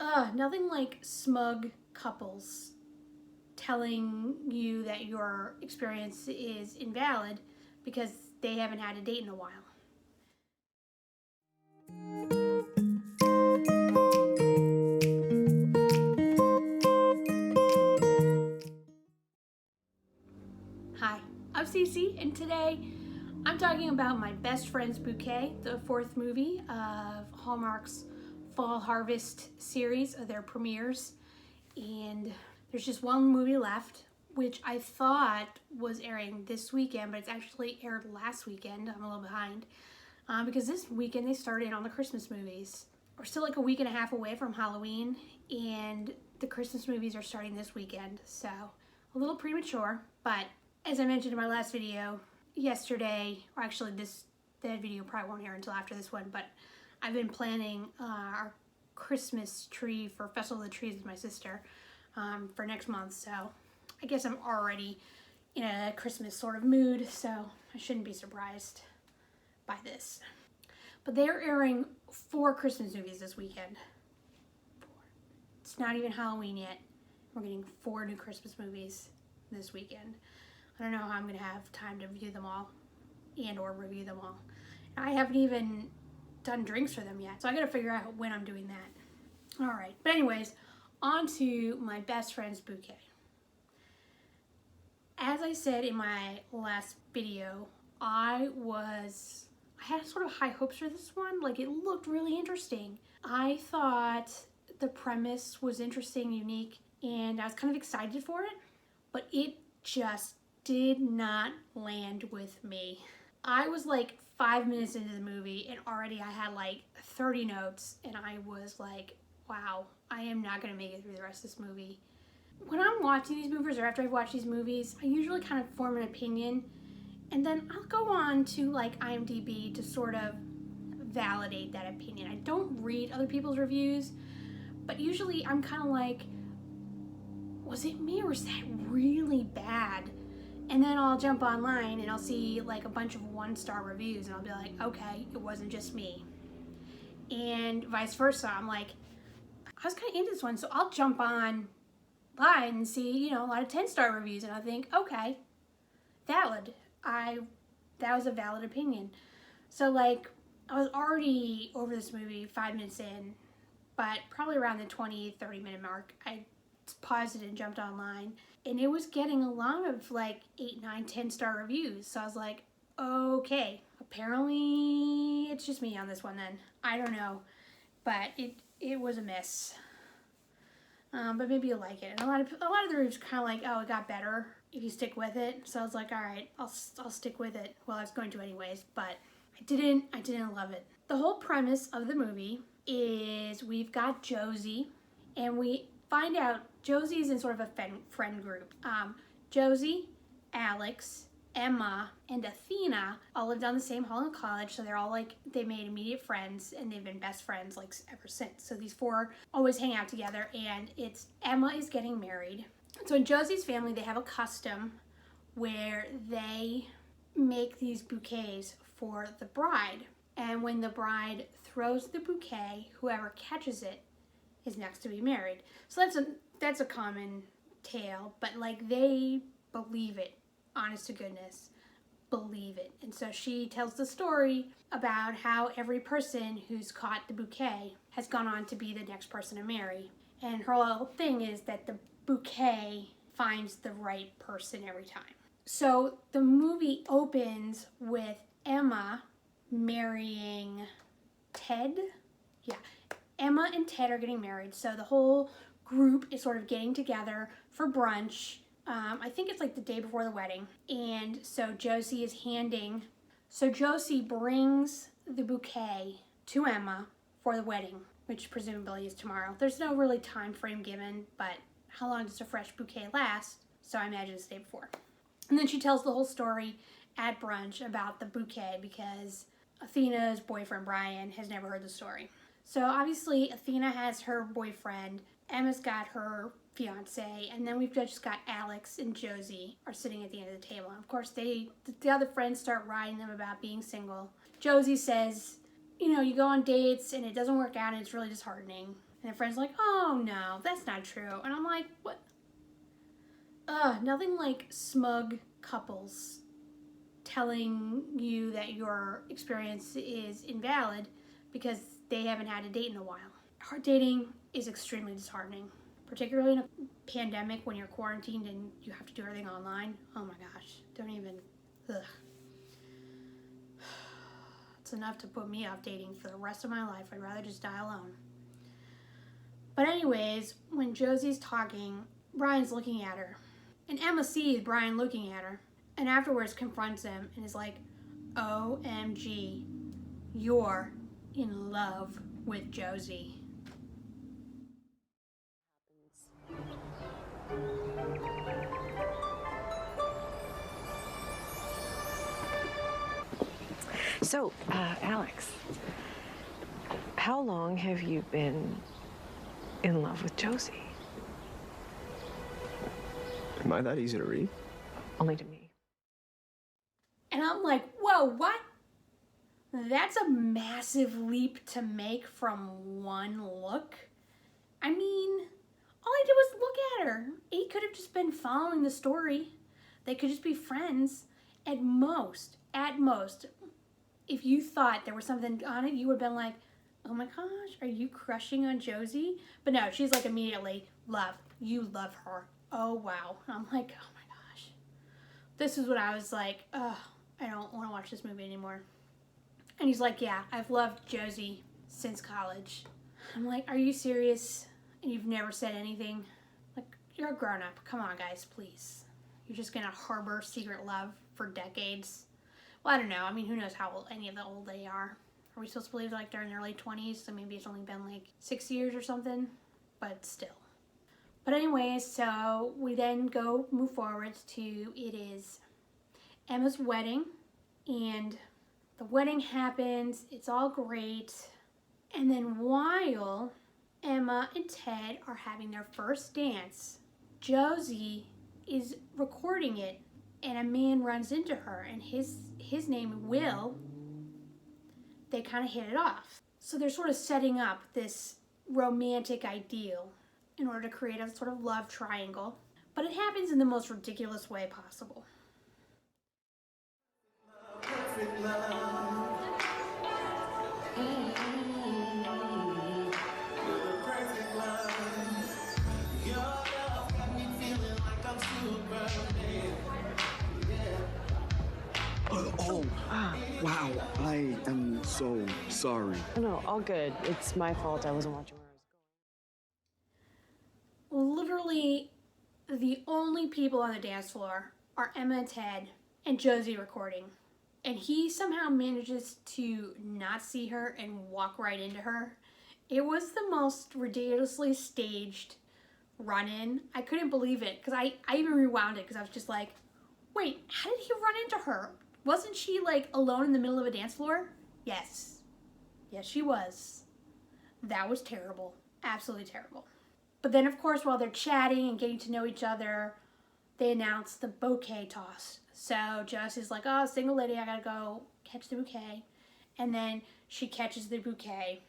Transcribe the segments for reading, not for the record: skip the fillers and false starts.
Nothing like smug couples telling you that your experience is invalid because they haven't had a date in a while. Hi, I'm Cece, and today I'm talking about my best friend's Bouquet, the fourth movie of Hallmark's Fall Harvest series of their premieres. And there's just one movie left, which I thought was airing this weekend, but it's actually aired last weekend. I'm a little behind because this weekend they started on the Christmas movies. We're still like a week and a half away from Halloween, and the Christmas movies are starting this weekend, so a little premature. But as I mentioned in my last video yesterday, or actually that video probably won't air until after this one, but I've been planning our Christmas tree for Festival of the Trees with my sister for next month, so I guess I'm already in a Christmas sort of mood, so I shouldn't be surprised by this. But they're airing 4 Christmas movies this weekend. 4. It's not even Halloween yet. We're getting 4 new Christmas movies this weekend. I don't know how I'm going to have time to view them all and or review them all. I haven't even done drinks for them yet, so I got to figure out when I'm doing that. All right, but anyways, on to my best friend's Bouquet. As I said in my last video, I had sort of high hopes for this one. Like, it looked really interesting. I thought the premise was interesting, unique, and I was kind of excited for it, but it just did not land with me. I was like 5 minutes into the movie and already I had like 30 notes, and I was like, wow, I am not going to make it through the rest of this movie. When I'm watching these movies, or after I've watched these movies, I usually kind of form an opinion, and then I'll go on to like IMDb to sort of validate that opinion. I don't read other people's reviews, but usually I'm kind of like, was it me or was that really bad? And then I'll jump online and I'll see like a bunch of 1-star reviews, and I'll be like, okay, it wasn't just me. And vice versa. I'm like, I was kind of into this one, so I'll jump online and see, a lot of 10-star reviews, and I think, okay, valid. That was a valid opinion. So like, I was already over this movie 5 minutes in, but probably around the 20-30 minute mark, I paused it and jumped online, and it was getting a lot of like 8, 9, 10-star reviews. So I was like, okay, apparently it's just me on this one then. I don't know, but it was a miss. But maybe you'll like it. And a lot of the reviews kind of like, oh, it got better if you stick with it. So I was like, all right, I'll stick with it. Well, I was going to anyways, but I didn't love it. The whole premise of the movie is we've got Josie, and we find out Josie's in sort of a friend group. Josie, Alex, Emma, and Athena all lived on the same hall in college, so they're all like, they made immediate friends, and they've been best friends like ever since. So these 4 always hang out together, and Emma is getting married. So in Josie's family, they have a custom where they make these bouquets for the bride, and when the bride throws the bouquet, whoever catches it is next to be married. So that's a common tale, but like, they believe it. Honest to goodness, believe it. And so she tells the story about how every person who's caught the bouquet has gone on to be the next person to marry. And her whole thing is that the bouquet finds the right person every time. So the movie opens with Emma marrying Ted. Yeah, Emma and Ted are getting married. So the whole group is sort of getting together for brunch. I think it's like the day before the wedding. And so Josie brings the bouquet to Emma for the wedding, which presumably is tomorrow. There's no really time frame given, but how long does a fresh bouquet last? So I imagine it's the day before. And then she tells the whole story at brunch about the bouquet because Athena's boyfriend, Brian, has never heard the story. So obviously Athena has her boyfriend, Emma's got her fiance, and then we've just got Alex and Josie are sitting at the end of the table. And of course, the other friends start riding them about being single. Josie says, you go on dates and it doesn't work out and it's really disheartening. And their friend's like, oh no, that's not true. And I'm like, what? Nothing like smug couples telling you that your experience is invalid because they haven't had a date in a while. Hard dating is extremely disheartening, particularly in a pandemic when you're quarantined and you have to do everything online. Oh my gosh, don't even, ugh. It's enough to put me off dating for the rest of my life. I'd rather just die alone. But anyways, when Josie's talking, Brian's looking at her. And Emma sees Brian looking at her and afterwards confronts him and is like, OMG, you're in love with Josie. So, Alex, how long have you been in love with Josie? Am I that easy to read? Only to me. And I'm like, whoa, what? That's a massive leap to make from one look. I mean, all I did was look at her. He could have just been following the story. They could just be friends. At most, if you thought there was something on it, you would have been like, oh my gosh, are you crushing on Josie? But no, she's like immediately, love. You love her. Oh, wow. And I'm like, oh my gosh. This is what I was like, oh, I don't want to watch this movie anymore. And he's like, yeah, I've loved Josie since college. I'm like, are you serious? And you've never said anything? Like, you're a grown-up. Come on, guys, please. You're just going to harbor secret love for decades. Well, I don't know. I mean, who knows how old any of the old they are. Are we supposed to believe like they're in their late 20s? So maybe it's only been like 6 years or something. But still. But anyways, so we then move forward to it is Emma's wedding. And the wedding happens. It's all great. And then while Emma and Ted are having their first dance, Josie is recording it. And a man runs into her. And his name, Will, they kind of hit it off. So they're sort of setting up this romantic ideal in order to create a sort of love triangle. But it happens in the most ridiculous way possible. Perfect love. Perfect love. Your love got me feeling like I'm Superman. Oh, wow. I am so sorry. No, all good. It's my fault. I wasn't watching where I was going. Literally, the only people on the dance floor are Emma and Ted and Josie recording. And he somehow manages to not see her and walk right into her. It was the most ridiculously staged run-in. I couldn't believe it because I even rewound it because I was just like, wait, how did he run into her? Wasn't she like alone in the middle of a dance floor? Yes. Yes, she was. That was terrible. Absolutely terrible. But then, of course, while they're chatting and getting to know each other, they announce the bouquet toss. So Josie's like, oh, single lady, I gotta go catch the bouquet. And then she catches the bouquet.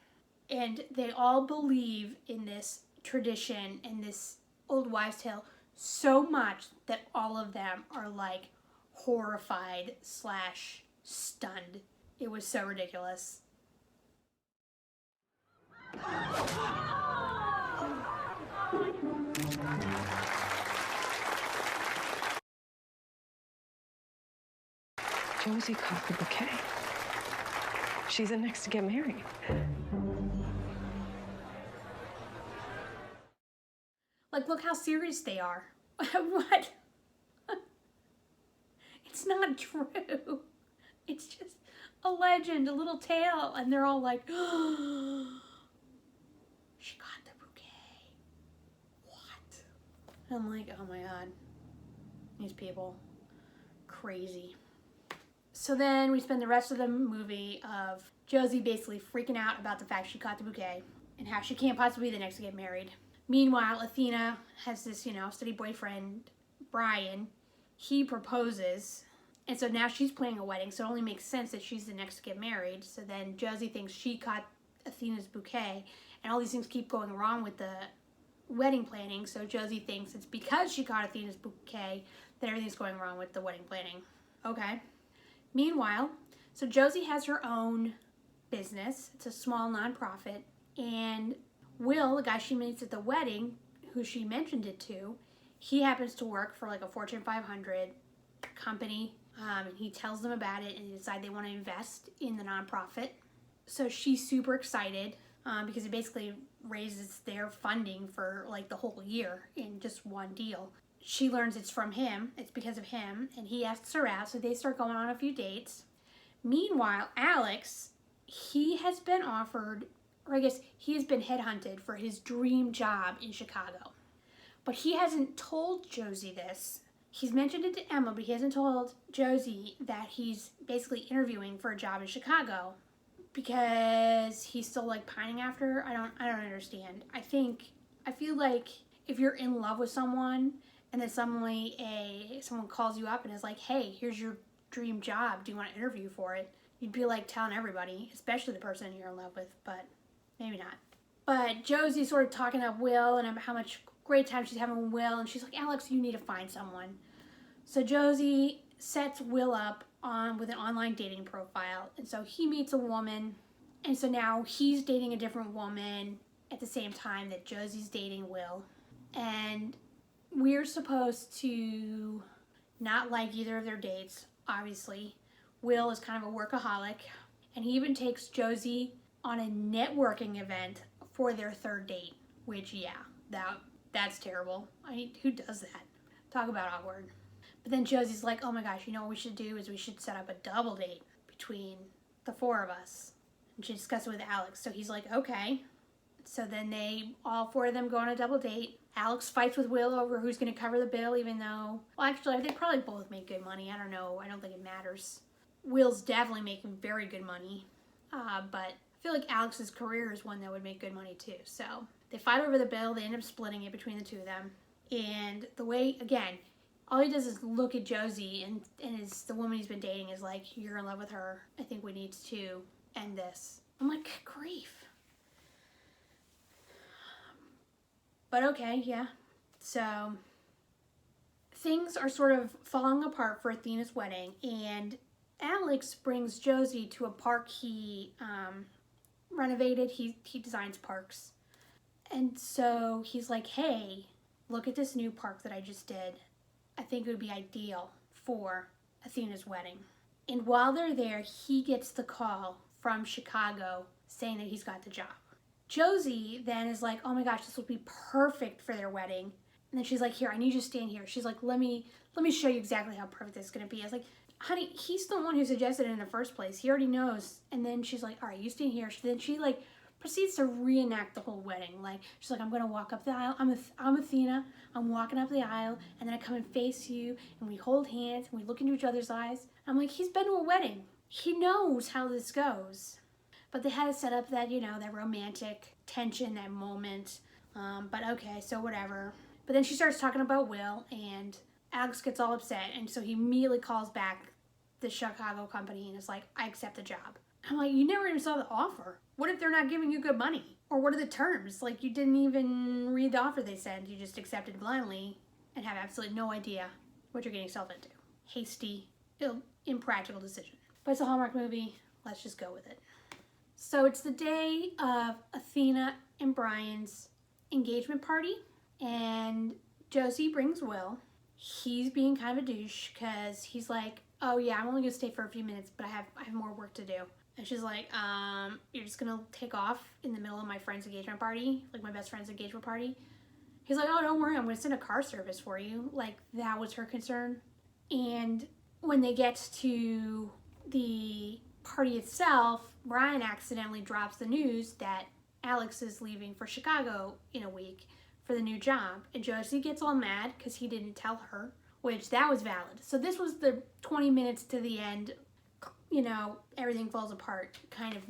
And they all believe in this tradition and this old wives' tale so much that all of them are like horrified / stunned. It was so ridiculous. Josie caught the bouquet. She's in next to get married. Like, look how serious they are. What? It's not true. It's just a legend, a little tale. And they're all like, oh, she got the bouquet. What? I'm like, oh my God. These people. Crazy. So then we spend the rest of the movie of Josie basically freaking out about the fact she caught the bouquet and how she can't possibly be the next to get married. Meanwhile, Athena has this, steady boyfriend, Brian. He proposes. And so now she's planning a wedding, so it only makes sense that she's the next to get married. So then Josie thinks she caught Athena's bouquet, and all these things keep going wrong with the wedding planning. So Josie thinks it's because she got Athena's bouquet that everything's going wrong with the wedding planning. Okay. Meanwhile, so Josie has her own business. It's a small nonprofit, and Will, the guy she meets at the wedding, who she mentioned it to, he happens to work for like a Fortune 500 company, and he tells them about it, and they decide they want to invest in the nonprofit. So she's super excited because it basically raises their funding for like the whole year in just one deal. She learns it's from him, it's because of him, and he asks her out, so they start going on a few dates. Meanwhile, Alex, he has been offered, or I guess he has been headhunted for his dream job in Chicago. But he hasn't told Josie this. He's mentioned it to Emma, but he hasn't told Josie that he's basically interviewing for a job in Chicago because he's still like pining after her. I don't understand. I feel like if you're in love with someone and then suddenly someone calls you up and is like, hey, here's your dream job, do you want to interview for it? You'd be like telling everybody, especially the person you're in love with, but maybe not. But Josie's sort of talking up Will and how much great time she's having with Will, and she's like, Alex, you need to find someone. So Josie sets Will up with an online dating profile, and so he meets a woman, and so now he's dating a different woman at the same time that Josie's dating Will, and we're supposed to not like either of their dates, obviously. Will is kind of a workaholic, and he even takes Josie on a networking event for their third date, which, yeah, that's terrible. I mean, who does that? Talk about awkward. But then Josie's like, oh my gosh, you know what we should do is we should set up a double date between the four of us. And she discussed it with Alex. So he's like, okay. So then all four of them go on a double date. Alex fights with Will over who's going to cover the bill, even though, well, actually, they probably both make good money. I don't know. I don't think it matters. Will's definitely making very good money. But I feel like Alex's career is one that would make good money too. So they fight over the bill. They end up splitting it between the two of them. And the way, again, all he does is look at Josie and is the woman he's been dating is like, you're in love with her. I think we need to end this. I'm like, good grief. But okay, yeah. So things are sort of falling apart for Athena's wedding, and Alex brings Josie to a park he renovated. He designs parks. And so he's like, hey, look at this new park that I just did. I think it would be ideal for Athena's wedding. And while they're there, he gets the call from Chicago saying that he's got the job. Josie then is like, oh my gosh, this will be perfect for their wedding. And then she's like, here, I need you to stand here. She's like, let me show you exactly how perfect this is going to be. I was like, honey, he's the one who suggested it in the first place. He already knows. And then she's like, all right, you stand here. Then she like proceeds to reenact the whole wedding. Like, she's like, I'm going to walk up the aisle. I'm Athena. I'm walking up the aisle. And then I come and face you. And we hold hands. And we look into each other's eyes. I'm like, he's been to a wedding. He knows how this goes. But they had to set up that, that romantic tension, that moment. But okay, so whatever. But then she starts talking about Will, and Alex gets all upset. And so he immediately calls back the Chicago company and is like, I accept the job. I'm like, you never even saw the offer. What if they're not giving you good money? Or what are the terms? Like, you didn't even read the offer they sent. You just accepted blindly and have absolutely no idea what you're getting yourself into. Hasty, impractical decision. But it's a Hallmark movie. Let's just go with it. So it's the day of Athena and Brian's engagement party, and Josie brings Will. He's being kind of a douche because he's like, oh yeah, I'm only gonna stay for a few minutes, but I have more work to do. And she's like, you're just gonna take off in the middle of my friend's engagement party, like my best friend's engagement party? He's like, oh, don't worry, I'm gonna send a car service for you. Like, that was her concern. And when they get to the party itself, Brian accidentally drops the news that Alex is leaving for Chicago in a week for the new job, and Josie gets all mad because he didn't tell her, which that was valid. So this was the 20 minutes to the end, everything falls apart kind of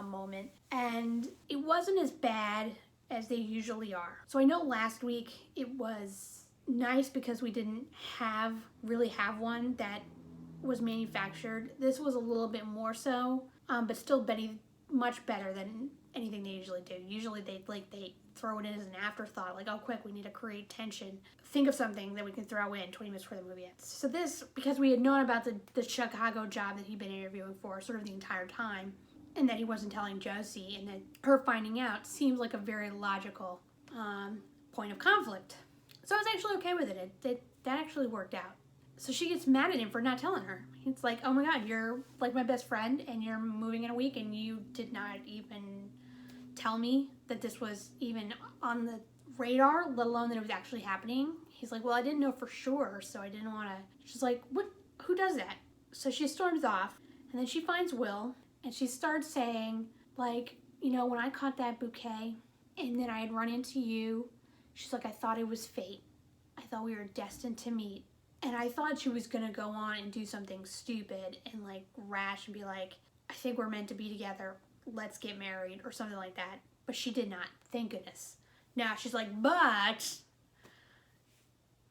moment, and it wasn't as bad as they usually are. So I know last week it was nice because we didn't really have one that was manufactured. This was a little bit more so, but still much better than anything they usually do. Usually they throw it in as an afterthought, like, oh, quick, we need to create tension. Think of something that we can throw in 20 minutes before the movie ends. So this, because we had known about the Chicago job that he'd been interviewing for sort of the entire time, and that he wasn't telling Josie, and that her finding out seems like a very logical point of conflict. So I was actually okay with it. That actually worked out. So she gets mad at him for not telling her. It's like, oh my God, you're like my best friend and you're moving in a week and you did not even tell me that this was even on the radar, let alone that it was actually happening. He's like, well, I didn't know for sure, so I didn't want to. She's like, what? Who does that? So she storms off, and then she finds Will, and she starts saying, like, you know, when I caught that bouquet and then I had run into you, she's like, I thought it was fate. I thought we were destined to meet. And I thought she was going to go on and do something stupid and like rash and be like, I think we're meant to be together. Let's get married or something like that. But she did not. Thank goodness. Now she's like, but,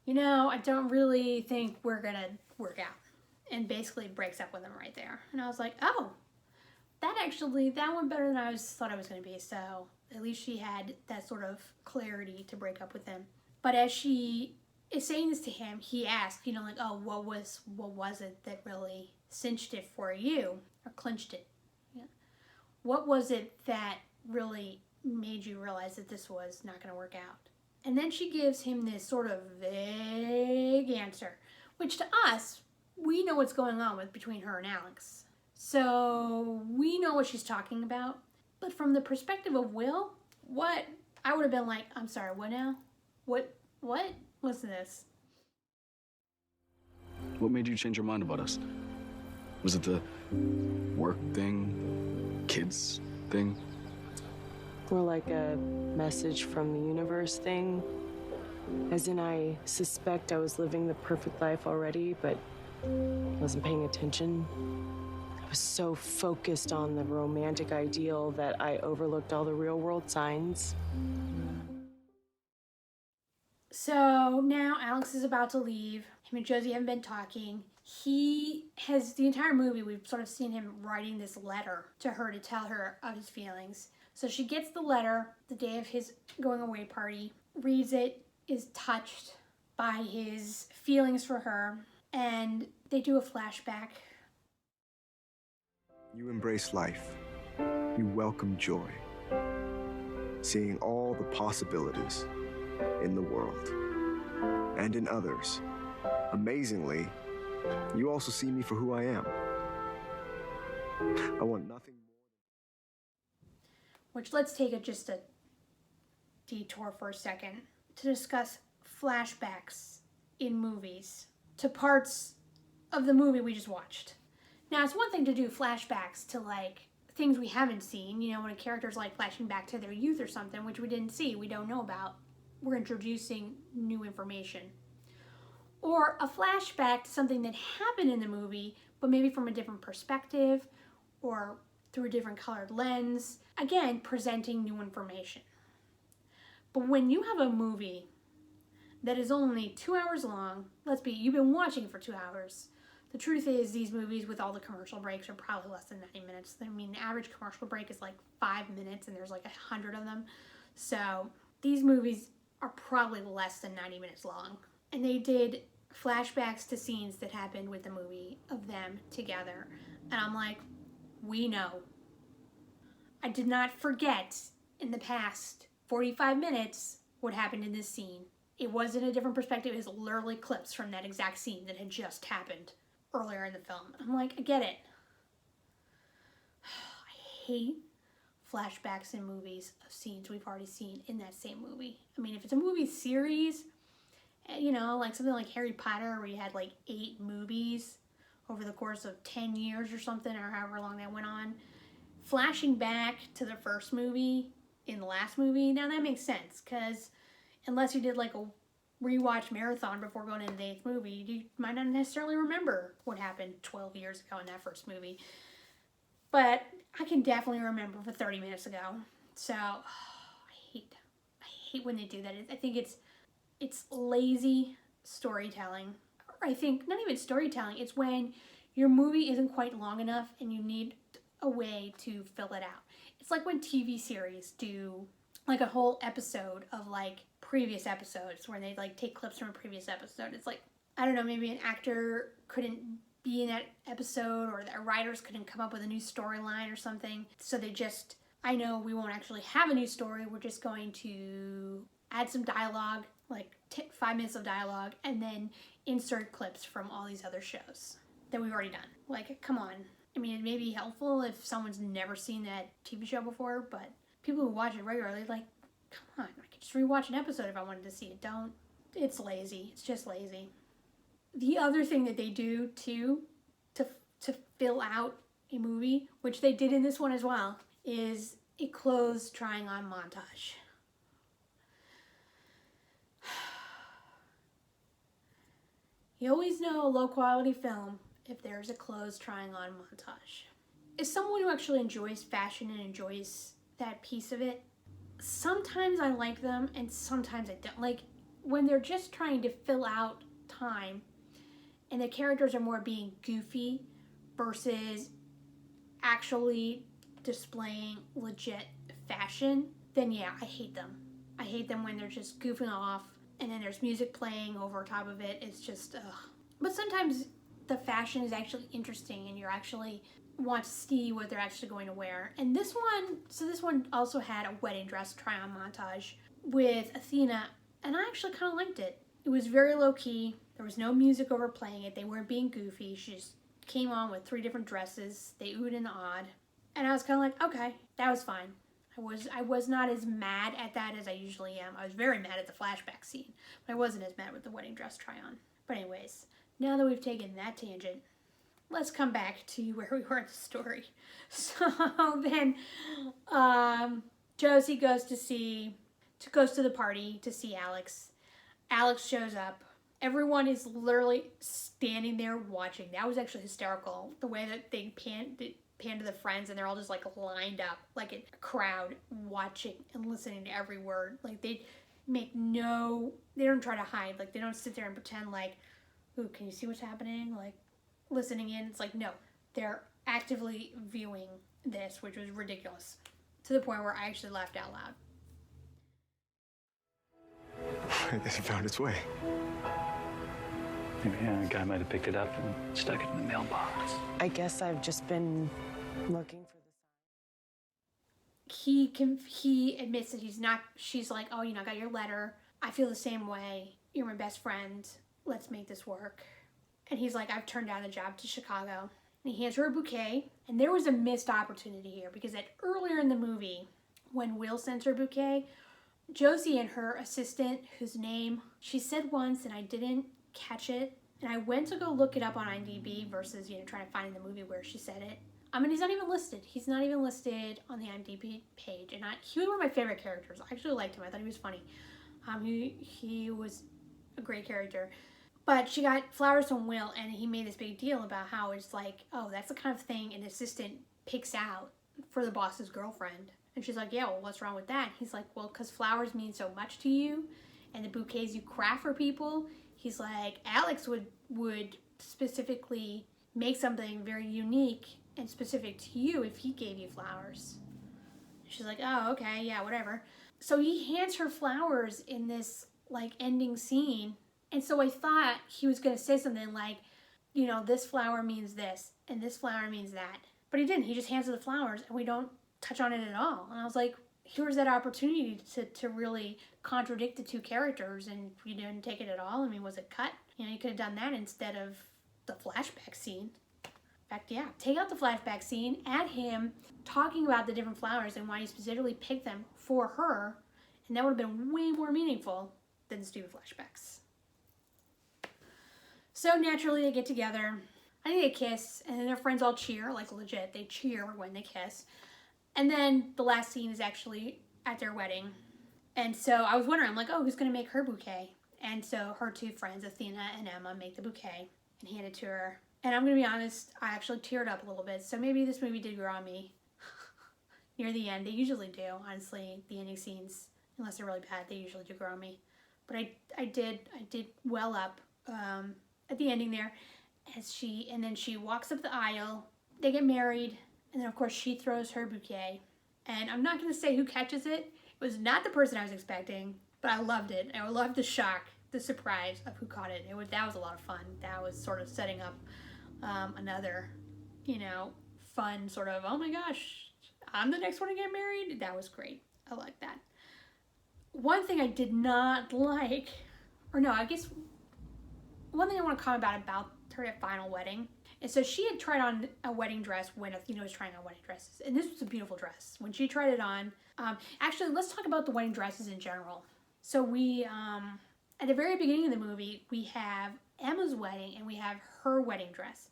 you know, I don't really think we're going to work out. And basically breaks up with him right there. And I was like, oh, that went better than I thought it was going to be. So at least she had that sort of clarity to break up with him. But as she is saying this to him, he asked, you know, like, oh, what was it that really cinched it for you, or clinched it? Yeah. What was it that really made you realize that this was not going to work out? And then she gives him this sort of vague answer, which to us, we know what's going on between her and Alex. So we know what she's talking about. But from the perspective of Will, what? I would have been like, I'm sorry, what now? What? Listen to this. What made you change your mind about us? Was it the work thing? Kids thing? More like a message from the universe thing. As in, I suspect I was living the perfect life already, but wasn't paying attention. I was so focused on the romantic ideal that I overlooked all the real world signs. So now Alex is about to leave. Him and Josie haven't been talking. He has, the entire movie, we've sort of seen him writing this letter to her to tell her of his feelings. So she gets the letter the day of his going away party, reads it, is touched by his feelings for her, and they do a flashback. You embrace life. You welcome joy. Seeing all the possibilities in the world and in others. Amazingly, you also see me for who I am. I want nothing more. Which, let's take just a detour for a second to discuss flashbacks in movies to parts of the movie we just watched. Now, it's one thing to do flashbacks to like things we haven't seen, you know, when a character's like flashing back to their youth or something, which we didn't see, we don't know about. We're introducing new information. Or a flashback to something that happened in the movie, but maybe from a different perspective or through a different colored lens. Again, presenting new information. But when you have a movie that is only 2 hours long, you've been watching it for 2 hours. The truth is, these movies with all the commercial breaks are probably less than 90 minutes. I mean, the average commercial break is like 5 minutes and there's like 100 of them. So these movies are probably less than 90 minutes long. And they did flashbacks to scenes that happened with the movie of them together. And I'm like, we know. I did not forget in the past 45 minutes what happened in this scene. It wasn't a different perspective. It was literally clips from that exact scene that had just happened earlier in the film. I'm like, I get it. I hate flashbacks in movies of scenes we've already seen in that same movie. I mean, if it's a movie series, you know, like something like Harry Potter where you had like 8 movies over the course of 10 years or something, or however long that went on, flashing back to the first movie in the last movie, now that makes sense, because unless you did like a rewatch marathon before going into the 8th movie, you might not necessarily remember what happened 12 years ago in that first movie. But I can definitely remember for 30 minutes ago. So I hate when they do that. I think it's lazy storytelling. Or I think not even storytelling. It's when your movie isn't quite long enough and you need a way to fill it out. It's like when TV series do like a whole episode of like previous episodes where they like take clips from a previous episode. It's like, I don't know, maybe an actor couldn't be in that episode, or the writers couldn't come up with a new storyline or something. So they just, I know we won't actually have a new story. We're just going to add some dialogue, like 5 minutes of dialogue, and then insert clips from all these other shows that we've already done. Like, come on. I mean, it may be helpful if someone's never seen that TV show before, but people who watch it regularly, like, come on, I could just rewatch an episode if I wanted to see it. Don't. It's lazy. It's just lazy. The other thing that they do, too, to fill out a movie, which they did in this one as well, is a clothes trying on montage. You always know a low-quality film if there's a clothes trying on montage. As someone who actually enjoys fashion and enjoys that piece of it, sometimes I like them and sometimes I don't. Like, when they're just trying to fill out time and the characters are more being goofy versus actually displaying legit fashion, then yeah, I hate them. I hate them when they're just goofing off and then there's music playing over top of it. It's just, ugh. But sometimes the fashion is actually interesting and you actually want to see what they're actually going to wear. And this one also had a wedding dress try-on montage with Athena, and I actually kind of liked it. It was very low-key. There was no music overplaying it. They weren't being goofy. She just came on with 3 different dresses. They oohed and awed. And I was kind of like, okay, that was fine. I was not as mad at that as I usually am. I was very mad at the flashback scene, but I wasn't as mad with the wedding dress try-on. But anyways, now that we've taken that tangent, let's come back to where we were in the story. So then Josie goes to the party to see Alex. Alex shows up. Everyone is literally standing there watching. That was actually hysterical. The way that they pan to the friends and they're all just like lined up like a crowd watching and listening to every word. Like they don't try to hide. Like they don't sit there and pretend like, ooh, can you see what's happening? Like listening in. It's like, no, they're actively viewing this, which was ridiculous to the point where I actually laughed out loud. It found its way. Yeah, a guy might have picked it up and stuck it in the mailbox. I guess I've just been looking for He admits that he's not. She's like, oh, I got your letter. I feel the same way. You're my best friend. Let's make this work. And he's like, I've turned down a job to Chicago. And he hands her a bouquet. And there was a missed opportunity here because earlier in the movie, when Will sends her bouquet, Josie and her assistant, whose name she said once and I didn't catch it, and I went to go look it up on IMDb versus trying to find in the movie where she said it. He's not even listed. He's not even listed on the IMDb page, and he was one of my favorite characters. I actually liked him. I thought he was funny. He was a great character. But she got flowers from Will, and he made this big deal about how it's like, oh, that's the kind of thing an assistant picks out for the boss's girlfriend. And she's like, yeah, well, what's wrong with that? He's like, well, because flowers mean so much to you, and the bouquets you craft for people. He's like, Alex would specifically make something very unique and specific to you if he gave you flowers. She's like, oh, okay, yeah, whatever. So he hands her flowers in this, like, ending scene. And so I thought he was going to say something like, this flower means this, and this flower means that. But he didn't. He just hands her the flowers, and we don't touch on it at all. And I was like, here's that opportunity to really contradict the two characters, and you didn't take it at all. I mean, was it cut? You could have done that instead of the flashback scene. In fact, yeah, take out the flashback scene, add him talking about the different flowers and why he specifically picked them for her, and that would have been way more meaningful than the stupid flashbacks. So naturally they get together. I think they kiss, and then their friends all cheer, like legit, they cheer when they kiss. And then the last scene is actually at their wedding. And so I was wondering, I'm like, oh, who's going to make her bouquet? And so her two friends, Athena and Emma, make the bouquet and hand it to her. And I'm going to be honest, I actually teared up a little bit. So maybe this movie did grow on me near the end. They usually do, honestly. The ending scenes, unless they're really bad, they usually do grow on me. But I did well up at the ending there. And then she walks up the aisle. They get married. And then, of course, she throws her bouquet And I'm not going to say who catches it. It was not the person I was expecting, but I loved it. I loved the shock, the surprise of who caught it. That was a lot of fun. That was sort of setting up another, you know, fun sort of, oh my gosh, I'm the next one to get married. That was great. I like that. One thing I did not like, or no, I guess one thing I want to comment about her final wedding is, so she had tried on a wedding dress when Athena was trying on wedding dresses, and this was a beautiful dress. When she tried it on, actually, let's talk about the wedding dresses in general. So we, at the very beginning of the movie, we have Emma's wedding and we have her wedding dress.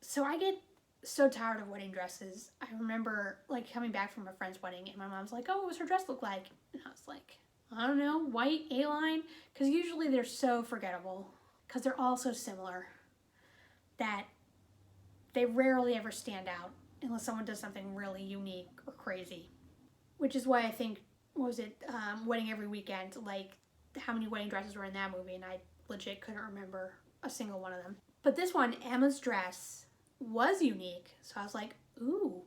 So I get so tired of wedding dresses. I remember like coming back from a friend's wedding and my mom's like, oh, what was her dress look like? And I was like, I don't know, white A-line? Because usually they're so forgettable because they're all so similar that they rarely ever stand out unless someone does something really unique or crazy. Which is why I think, what was it, Wedding Every Weekend, like how many wedding dresses were in that movie, and I legit couldn't remember a single one of them. But this one, Emma's dress, was unique, so I was like, ooh.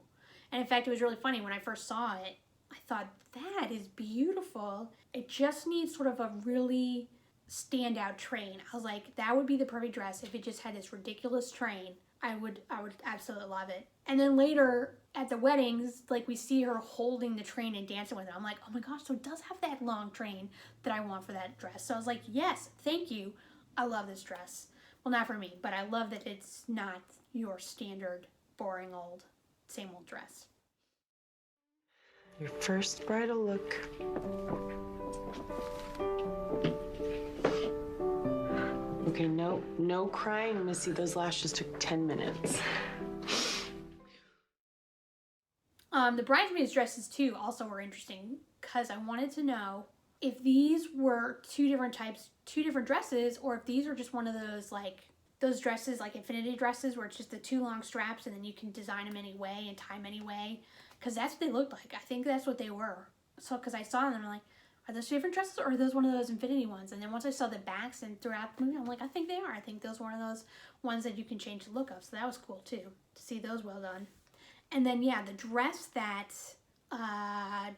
And in fact, it was really funny. When I first saw it, I thought, that is beautiful. It just needs sort of a really standout train. I was like, that would be the perfect dress if it just had this ridiculous train. I would absolutely love it. And then later at the weddings, like we see her holding the train and dancing with it. I'm like, oh my gosh, so it does have that long train that I want for that dress. So I was like, yes, thank you. I love this dress. Well, not for me, but I love that it's not your standard, boring old, same old dress. Your first bridal look. Okay, no crying, Missy. Those lashes took 10 minutes. The bridesmaids dresses too also were interesting because I wanted to know if these were two different dresses, or if these are just one of those like those dresses like infinity dresses where it's just the two long straps and then you can design them any way and tie them any way, because that's what they looked like. I think that's what they were. So because I saw them, I'm like, are those two different dresses or are those one of those infinity ones? And then once I saw the backs and throughout the movie, I'm like, I think they are. I think those are one of those ones that you can change the look of. So that was cool too, to see those well done. And then yeah, the dress that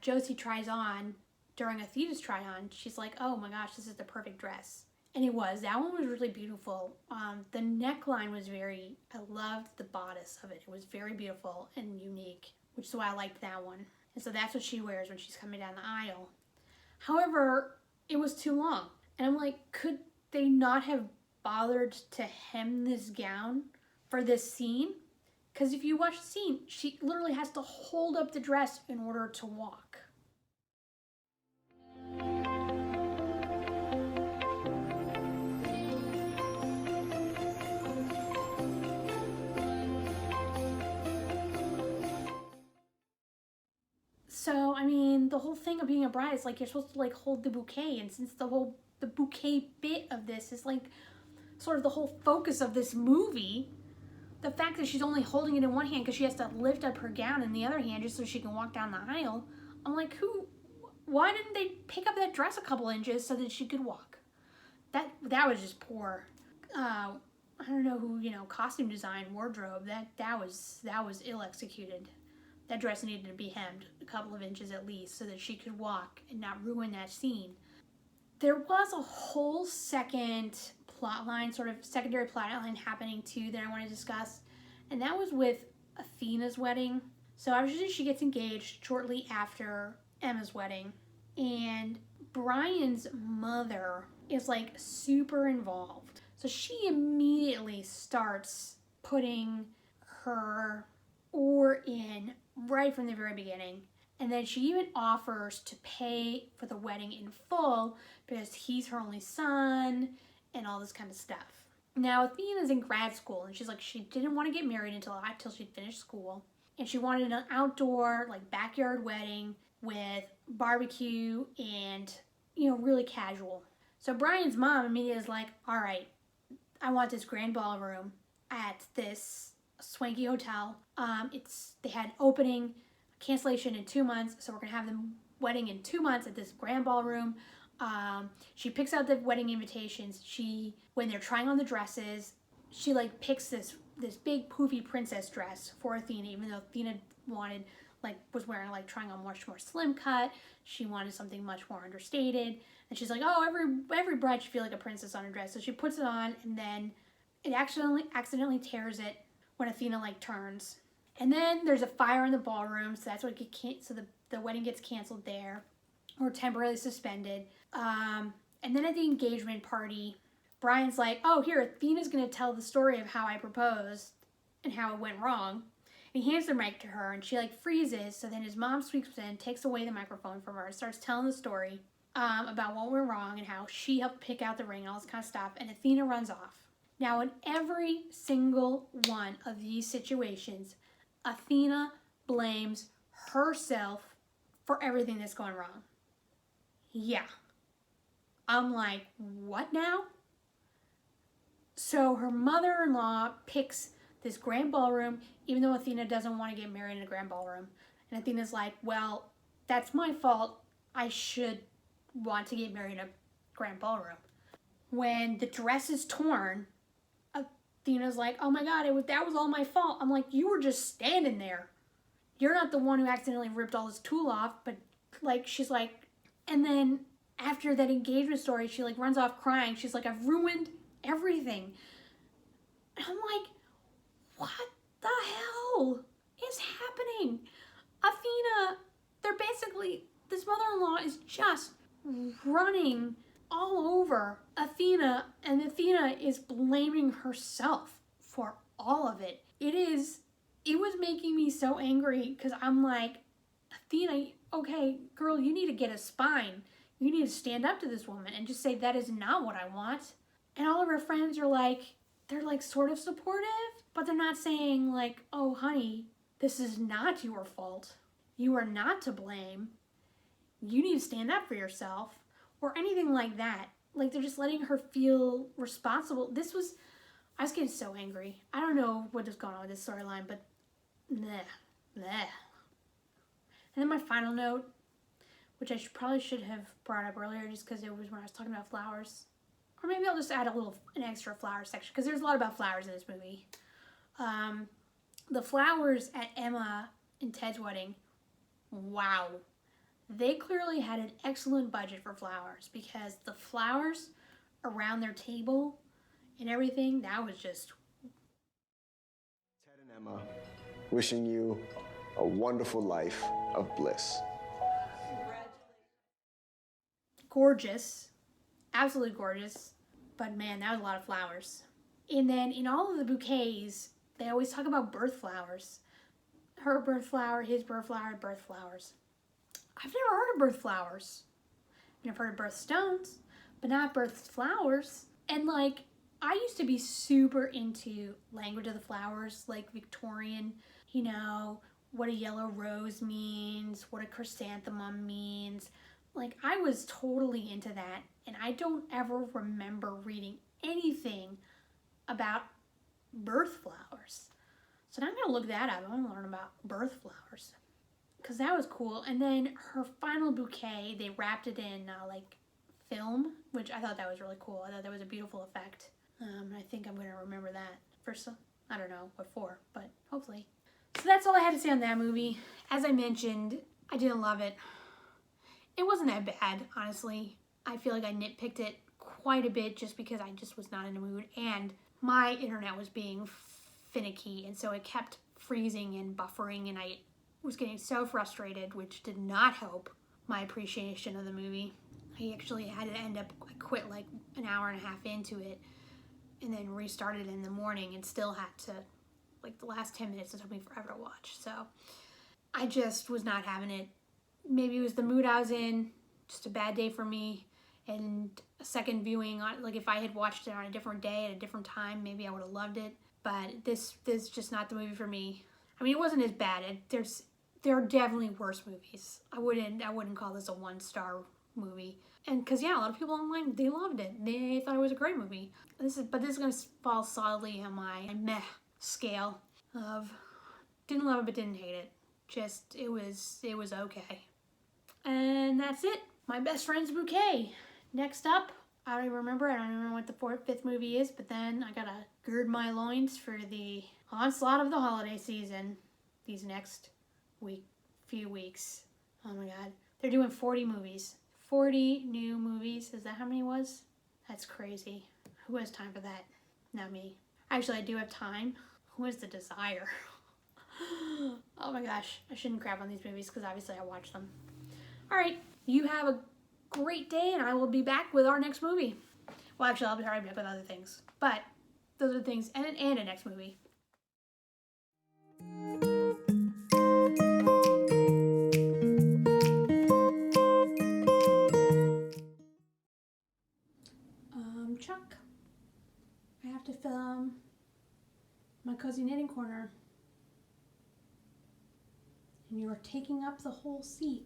Josie tries on during Athena's try on, she's like, oh my gosh, this is the perfect dress. And it was. That one was really beautiful. The neckline was I loved the bodice of it. It was very beautiful and unique, which is why I liked that one. And so that's what she wears when she's coming down the aisle. However, it was too long. And I'm like, could they not have bothered to hem this gown for this scene? Because if you watch the scene, she literally has to hold up the dress in order to walk. So, I mean, the whole thing of being a bride is like you're supposed to like hold the bouquet, and since the bouquet bit of this is like sort of the whole focus of this movie, the fact that she's only holding it in one hand because she has to lift up her gown in the other hand just so she can walk down the aisle, I'm like, why didn't they pick up that dress a couple inches so that she could walk? That was just poor. I don't know who, costume design, wardrobe, that was ill executed. That dress needed to be hemmed a couple of inches at least so that she could walk and not ruin that scene. There was a whole second plot line, sort of secondary plot line happening too that I want to discuss, and that was with Athena's wedding. So obviously she gets engaged shortly after Emma's wedding, and Brian's mother is like super involved. So she immediately starts putting her oar in right from the very beginning. And then she even offers to pay for the wedding in full because he's her only son and all this kind of stuff. Now, Athena's in grad school, and she's like, she didn't want to get married until she'd finished school. And she wanted an outdoor, like, backyard wedding with barbecue and, really casual. So Brian's mom immediately is like, all right, I want this grand ballroom at this swanky hotel. They had opening, cancellation in 2 months, so we're gonna have the wedding in 2 months at this grand ballroom. She picks out the wedding invitations. When they're trying on the dresses, she like picks this big poofy princess dress for Athena, even though Athena wanted like was wearing, like trying on much more slim cut. She wanted something much more understated. And she's like, oh, every bride should feel like a princess on her dress. So she puts it on, and then it accidentally tears it when Athena like turns. And then there's a fire in the ballroom, so that's what the wedding gets canceled there, or temporarily suspended. And then at the engagement party, Brian's like, oh, here, Athena's gonna tell the story of how I proposed and how it went wrong. And he hands the mic to her, and she like freezes. So then his mom sweeps in, takes away the microphone from her, and starts telling the story about what went wrong and how she helped pick out the ring and all this kind of stuff. And Athena runs off. Now, in every single one of these situations, Athena blames herself for everything that's going wrong. Yeah. I'm like, what now? So her mother-in-law picks this grand ballroom, even though Athena doesn't want to get married in a grand ballroom. And Athena's like, well, that's my fault. I should want to get married in a grand ballroom. When the dress is torn, Athena's like, oh my God, that was all my fault. I'm like, you were just standing there. You're not the one who accidentally ripped all this tulle off, but like, she's like, and then after that engagement story, she like runs off crying. She's like, I've ruined everything. And I'm like, what the hell is happening? Athena, this mother-in-law is just running all over Athena, and Athena is blaming herself for all of it. It was making me so angry, because I'm like, Athena, okay, girl, you need to get a spine. You need to stand up to this woman and just say, that is not what I want. And all of her friends are like, they're like sort of supportive, but they're not saying like, oh honey, this is not your fault. You are not to blame. You need to stand up for yourself, or anything like that. Like, they're just letting her feel responsible. I was getting so angry. I don't know what is going on with this storyline, but bleh. And then my final note, which I probably should have brought up earlier just because it was when I was talking about flowers. Or maybe I'll just add an extra flower section, because there's a lot about flowers in this movie. The flowers at Emma and Ted's wedding, wow. They clearly had an excellent budget for flowers, because the flowers around their table and everything, that was just... Ted and Emma, wishing you a wonderful life of bliss. Gorgeous. Absolutely gorgeous. But man, that was a lot of flowers. And then in all of the bouquets, they always talk about birth flowers. Her birth flower, his birth flower, birth flowers. I've never heard of birth flowers. I've heard of birth stones, but not birth flowers. And like, I used to be super into language of the flowers, like Victorian, you know, what a yellow rose means, what a chrysanthemum means. Like, I was totally into that, and I don't ever remember reading anything about birth flowers. So now I'm gonna look that up. I want to learn about birth flowers, because that was cool. And then her final bouquet, they wrapped it in like film, which I thought that was really cool. I thought that was a beautiful effect. I think I'm gonna remember that for some, I don't know what for, but hopefully. So that's all I had to say on that movie. As I mentioned, I didn't love it. It wasn't that bad, honestly. I feel like I nitpicked it quite a bit just because I just was not in the mood, and my internet was being finicky, and so it kept freezing and buffering, and I was getting so frustrated, which did not help my appreciation of the movie. I actually had to I quit like an hour and a half into it, and then restarted in the morning, and still had to, like the last 10 minutes, it took me forever to watch. So I just was not having it. Maybe it was the mood I was in, just a bad day for me, and a second viewing, like if I had watched it on a different day at a different time, maybe I would have loved it. But this is just not the movie for me. I mean, it wasn't as bad. There are definitely worse movies. I wouldn't call this a 1-star movie. And because yeah, a lot of people online, they loved it. They thought it was a great movie. This is gonna fall solidly on my meh scale of didn't love it but didn't hate it. Just it was okay. And that's it. My best friend's bouquet. Next up, I don't even remember. I don't even remember what the fifth movie is, but then I gotta gird my loins for the onslaught of the holiday season these next few weeks. Oh my god. They're doing 40 movies. 40 new movies. Is that how many it was? That's crazy. Who has time for that? Not me. Actually, I do have time. Who has the desire? Oh my gosh. I shouldn't crap on these movies because obviously I watch them. Alright. You have a great day and I will be back with our next movie. Well, actually, I'll be right back with other things. But those are the things and a next movie. Chuck, I have to film my cozy knitting corner. And you are taking up the whole seat.